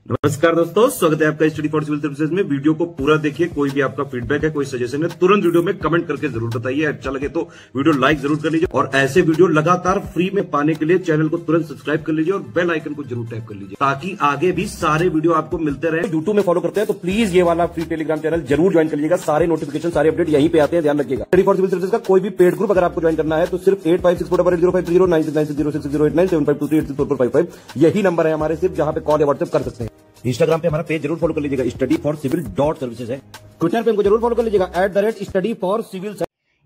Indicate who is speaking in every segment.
Speaker 1: नमस्कार दोस्तों, स्वागत है आपका स्टडी फॉर सिविल सर्विसेज में। वीडियो को पूरा देखिए। कोई भी आपका फीडबैक है, कोई सजेशन है, तुरंत वीडियो में कमेंट करके जरूर बताइए। अच्छा लगे तो वीडियो लाइक जरूर कर लीजिए और ऐसे वीडियो लगातार फ्री में पाने के लिए चैनल को तुरंत सब्सक्राइब कर लीजिए और बेल आइकन को जरूर टैप कर लीजिए ताकि आगे भी सारे वीडियो आपको मिलते रहे। यूट्यूब में फॉलो करते हैं तो प्लीज ये वाला फ्री टेलीग्राम चैनल जरूर ज्वाइन कर लीजिएगा। सारे नोटिफिकेशन, सारे अपडेट यहीं पे आते हैं, ध्यान रखिएगा। स्टडी फॉर सिविल सर्विसेज का कोई भी पेड ग्रुप अगर आपको ज्वाइन करना है तो सिर्फ 856480969060897523864455 यही नंबर है हमारे, सिर्फ जहां पे कॉल या व्हाट्सएप कर सकते हैं। इंस्टाग्राम पे हमारा पेज जरूर फॉलो कर लीजिएगा, स्टडी फॉर सिविल .सर्विसेज है। ट्विटर पे हमको जरूर फॉलो कर लीजिएगा @स्टडी फॉर सिविल।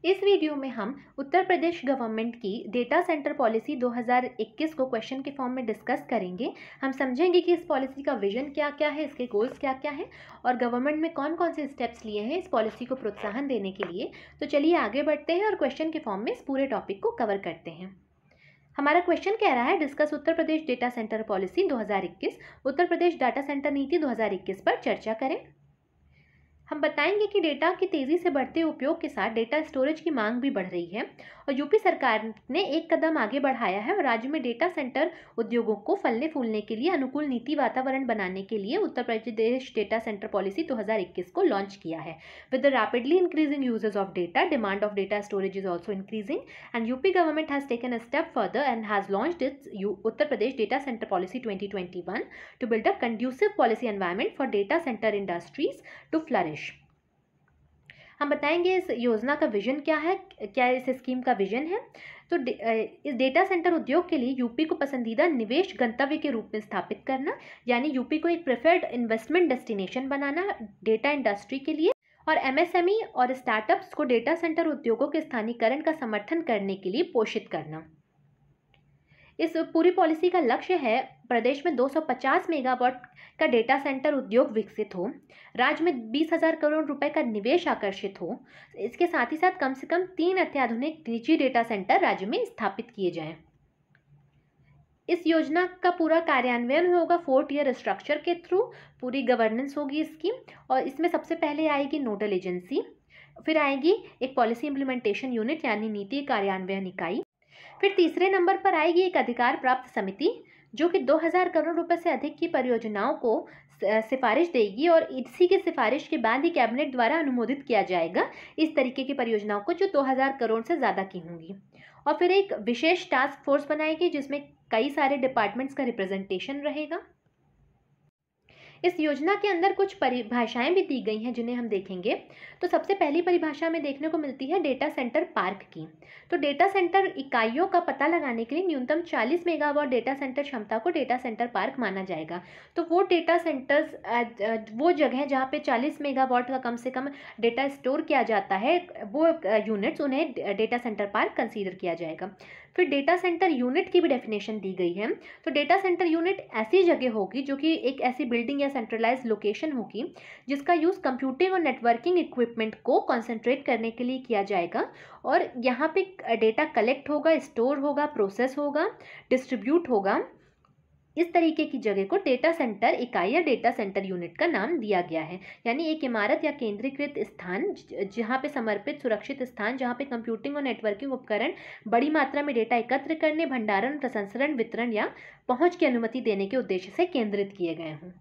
Speaker 2: इस वीडियो में हम उत्तर प्रदेश गवर्नमेंट की डेटा सेंटर पॉलिसी 2021 को क्वेश्चन के फॉर्म में डिस्कस करेंगे। हम समझेंगे कि इस पॉलिसी का विजन क्या क्या है, इसके गोल्स क्या क्या हैं और गवर्नमेंट में कौन कौन से स्टेप्स लिए हैं इस पॉलिसी को प्रोत्साहन देने के लिए। तो चलिए आगे बढ़ते हैं और क्वेश्चन के फॉर्म में इस पूरे टॉपिक को कवर करते हैं। हमारा क्वेश्चन कह रहा है, डिस्कस उत्तर Pradesh data centre policy 2021, Uttar Pradesh data centre नीति 2021 पर चर्चा करें। हम बताएंगे कि डेटा की तेज़ी से बढ़ते उपयोग के साथ डेटा स्टोरेज की मांग भी बढ़ रही है और यूपी सरकार ने एक कदम आगे बढ़ाया है और राज्य में डेटा सेंटर उद्योगों को फलने फूलने के लिए अनुकूल नीति वातावरण बनाने के लिए Uttar Pradesh data centre policy 2021 को लॉन्च किया है। With the rapidly increasing uses of data, demand of data storage is also increasing and UP government has taken a step further and has launched its Uttar Pradesh data centre policy 2021 to build a conducive policy environment for data centre industries to flourish. हम बताएंगे इस योजना का vision क्या है, क्या इस scheme का विजन है। तो इस डेटा सेंटर उद्योग के लिए यूपी को पसंदीदा निवेश गंतव्य के रूप में स्थापित करना, यानी यूपी को एक प्रेफर्ड इन्वेस्टमेंट डेस्टिनेशन बनाना डेटा इंडस्ट्री के लिए, और एमएसएमई और स्टार्टअप्स को डेटा सेंटर उद्योगों के स्थानीयकरण का समर्थन करने के लिए पोषित करना। इस पूरी पॉलिसी का लक्ष्य है प्रदेश में 250 मेगावाट का डेटा सेंटर उद्योग विकसित हो, राज्य में 20,000 करोड़ रुपए का निवेश आकर्षित हो। इसके साथ ही साथ कम से कम 3 अत्याधुनिक निजी डेटा सेंटर राज्य में स्थापित किए जाएं। इस योजना का पूरा कार्यान्वयन होगा 4 ईयर स्ट्रक्चर के थ्रू, पूरी गवर्नेंस होगी इसकी। और इसमें सबसे पहले आएगी नोडल एजेंसी, फिर आएगी एक पॉलिसी इम्प्लीमेंटेशन यूनिट यानी नीति कार्यान्वयन इकाई, फिर तीसरे नंबर पर आएगी एक अधिकार प्राप्त समिति जो कि 2,000 करोड़ रुपए से अधिक की परियोजनाओं को सिफारिश देगी और इसी की सिफारिश के बाद ही कैबिनेट द्वारा अनुमोदित किया जाएगा इस तरीके की परियोजनाओं को जो 2,000 करोड़ से ज़्यादा की होंगी। और फिर एक विशेष टास्क फोर्स बनाएगी जिसमें कई सारे डिपार्टमेंट्स का रिप्रेजेंटेशन रहेगा। इस योजना के अंदर कुछ परिभाषाएं भी दी गई हैं जिन्हें हम देखेंगे। तो सबसे पहली परिभाषा में देखने को मिलती है डेटा सेंटर पार्क की। तो डेटा सेंटर इकाइयों का पता लगाने के लिए न्यूनतम 40 मेगावाट डेटा सेंटर क्षमता को डेटा सेंटर पार्क माना जाएगा। तो वो डेटा सेंटर्स, वो जगह जहाँ पे 40 मेगावाट का कम से कम डेटा स्टोर किया जाता है, वो यूनिट्स, उन्हें डेटा सेंटर पार्क कंसीडर किया जाएगा। फिर डेटा सेंटर यूनिट की भी डेफिनेशन दी गई है। तो डेटा सेंटर यूनिट ऐसी जगह होगी जो कि एक ऐसी बिल्डिंग या सेंट्रलाइज लोकेशन होगी जिसका यूज़ कंप्यूटिंग और नेटवर्किंग इक्विपमेंट को कंसंट्रेट करने के लिए किया जाएगा और यहाँ पे डेटा कलेक्ट होगा, स्टोर होगा, प्रोसेस होगा, डिस्ट्रीब्यूट होगा। इस तरीके की जगह को डेटा सेंटर इकाई या डेटा सेंटर यूनिट का नाम दिया गया है, यानी एक इमारत या केंद्रीकृत स्थान जहाँ पे समर्पित सुरक्षित स्थान जहाँ पे कंप्यूटिंग और नेटवर्किंग उपकरण बड़ी मात्रा में डेटा एकत्र करने, भंडारण, प्रसंस्करण, वितरण या पहुंच की अनुमति देने के उद्देश्य से केंद्रित किए गए हों।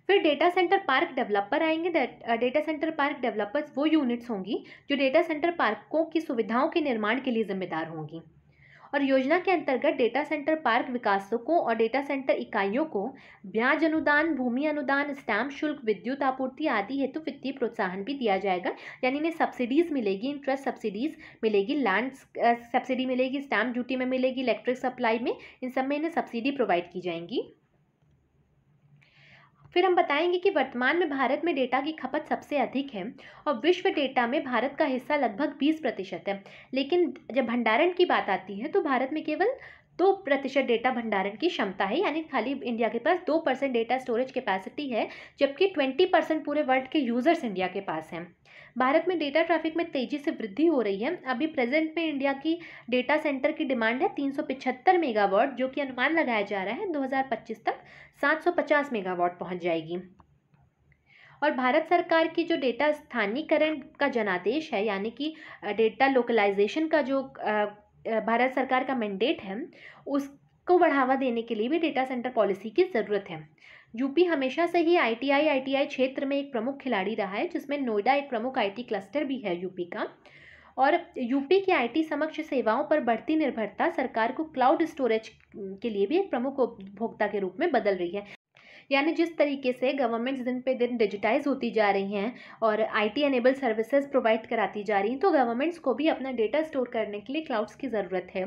Speaker 2: फिर डेटा सेंटर पार्क डेवलपर आएंगे। डेटा सेंटर पार्क डेवलपर्स वो यूनिट्स होंगी जो डेटा सेंटर पार्कों की सुविधाओं के निर्माण के लिए जिम्मेदार होंगी और योजना के अंतर्गत डेटा सेंटर पार्क विकासकों और डेटा सेंटर इकाइयों को ब्याज अनुदान, भूमि अनुदान, स्टैम्प शुल्क, विद्युत आपूर्ति आदि हेतु वित्तीय प्रोत्साहन भी दिया जाएगा, यानी इन्हें सब्सिडीज मिलेगी, इंटरेस्ट सब्सिडीज मिलेगी, लैंड सब्सिडी मिलेगी, स्टैम्प ड्यूटी में मिलेगी, इलेक्ट्रिक सप्लाई में, इन सब में इन्हें सब्सिडी प्रोवाइड की जाएंगी। फिर हम बताएंगे कि वर्तमान में भारत में डेटा की खपत सबसे अधिक है और विश्व डेटा में भारत का हिस्सा लगभग 20% है, लेकिन जब भंडारण की बात आती है तो भारत में केवल 2% डेटा भंडारण की क्षमता है, यानी खाली इंडिया के पास 2% डेटा स्टोरेज कैपेसिटी है, जबकि 20% पूरे वर्ल्ड के यूजर्स इंडिया के पास हैं। भारत में डेटा ट्रैफिक में तेजी से वृद्धि हो रही है। अभी प्रेजेंट में इंडिया की डेटा सेंटर की डिमांड है 375 मेगावाट, जो कि अनुमान लगाया जा रहा है 2025 तक 750 मेगावाट पहुंच जाएगी। और भारत सरकार की जो डेटा स्थानीयकरण का जनादेश है, यानी कि डेटा लोकलाइजेशन का जो भारत सरकार का मैंडेट है, उसको बढ़ावा देने के लिए भी डेटा सेंटर पॉलिसी की ज़रूरत है। यूपी हमेशा से ही आईटीआई क्षेत्र में एक प्रमुख खिलाड़ी रहा है, जिसमें नोएडा एक प्रमुख आईटी क्लस्टर भी है यूपी का। और यूपी की आईटी समक्ष सेवाओं पर बढ़ती निर्भरता सरकार को क्लाउड स्टोरेज के लिए भी एक प्रमुख उपभोक्ता के रूप में बदल रही है। यानी जिस तरीके से गवर्नमेंट्स दिन पे दिन डिजिटाइज होती जा रही हैं और आईटी एनेबल सर्विसेज प्रोवाइड कराती जा रही हैं, तो गवर्नमेंट्स को भी अपना डेटा स्टोर करने के लिए क्लाउड्स की ज़रूरत है।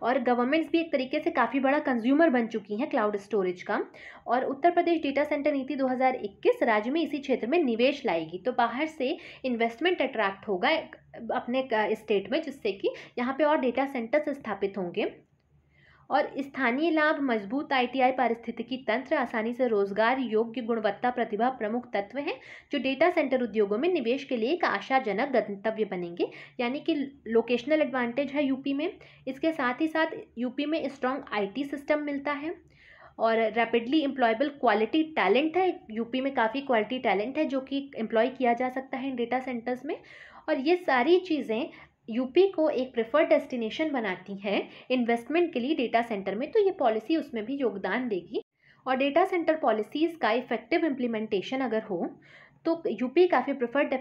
Speaker 2: और गवर्नमेंट्स भी एक तरीके से काफ़ी बड़ा कंज्यूमर बन चुकी हैं क्लाउड स्टोरेज का। और उत्तर प्रदेश डेटा सेंटर नीति 2021 राज्य में इसी क्षेत्र में निवेश लाएगी, तो बाहर से इन्वेस्टमेंट अट्रैक्ट होगा अपने स्टेट में, जिससे कि यहाँ पे और डेटा सेंटर्स स्थापित होंगे। और स्थानीय लाभ, मजबूत आईटीआई पारिस्थितिकी तंत्र, आसानी से रोजगार योग्य गुणवत्ता प्रतिभा प्रमुख तत्व हैं जो डेटा सेंटर उद्योगों में निवेश के लिए एक आशाजनक गंतव्य बनेंगे। यानी कि लोकेशनल एडवांटेज है यूपी में। इसके साथ ही साथ यूपी में स्ट्रॉन्ग आईटी सिस्टम मिलता है और रैपिडली एम्प्लॉयबल क्वालिटी टैलेंट है। यूपी में काफ़ी क्वालिटी टैलेंट है जो कि एम्प्लॉय किया जा सकता है इन डेटा सेंटर्स में। और ये सारी चीज़ें यूपी को एक प्रेफर्ड डेस्टिनेशन बनाती हैं इन्वेस्टमेंट के लिए डेटा सेंटर में, तो ये पॉलिसी उसमें भी योगदान देगी। और डेटा सेंटर पॉलिसीज़ का इफेक्टिव इम्प्लीमेंटेशन अगर हो तो यूपी काफ़ी प्रेफर्ड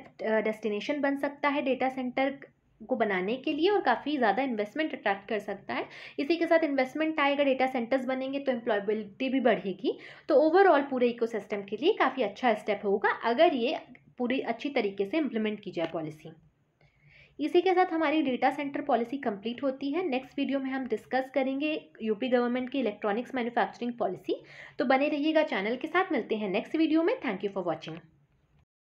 Speaker 2: डेस्टिनेशन बन सकता है डेटा सेंटर को बनाने के लिए और काफ़ी ज़्यादा इन्वेस्टमेंट अट्रैक्ट कर सकता है। इसी के साथ इन्वेस्टमेंट आएगा, डेटा सेंटर्स बनेंगे तो एम्प्लॉयबिलिटी भी बढ़ेगी। तो ओवरऑल पूरे इकोसिस्टम के लिए काफ़ी अच्छा स्टेप होगा अगर ये पूरी अच्छी तरीके से इम्प्लीमेंट की जाए पॉलिसी। इसी के साथ हमारी डेटा सेंटर पॉलिसी कंप्लीट होती है। नेक्स्ट वीडियो में हम डिस्कस करेंगे यूपी गवर्नमेंट की इलेक्ट्रॉनिक्स मैन्युफैक्चरिंग पॉलिसी। तो बने रहिएगा चैनल के साथ। मिलते हैं नेक्स्ट वीडियो में। Thank you for watching.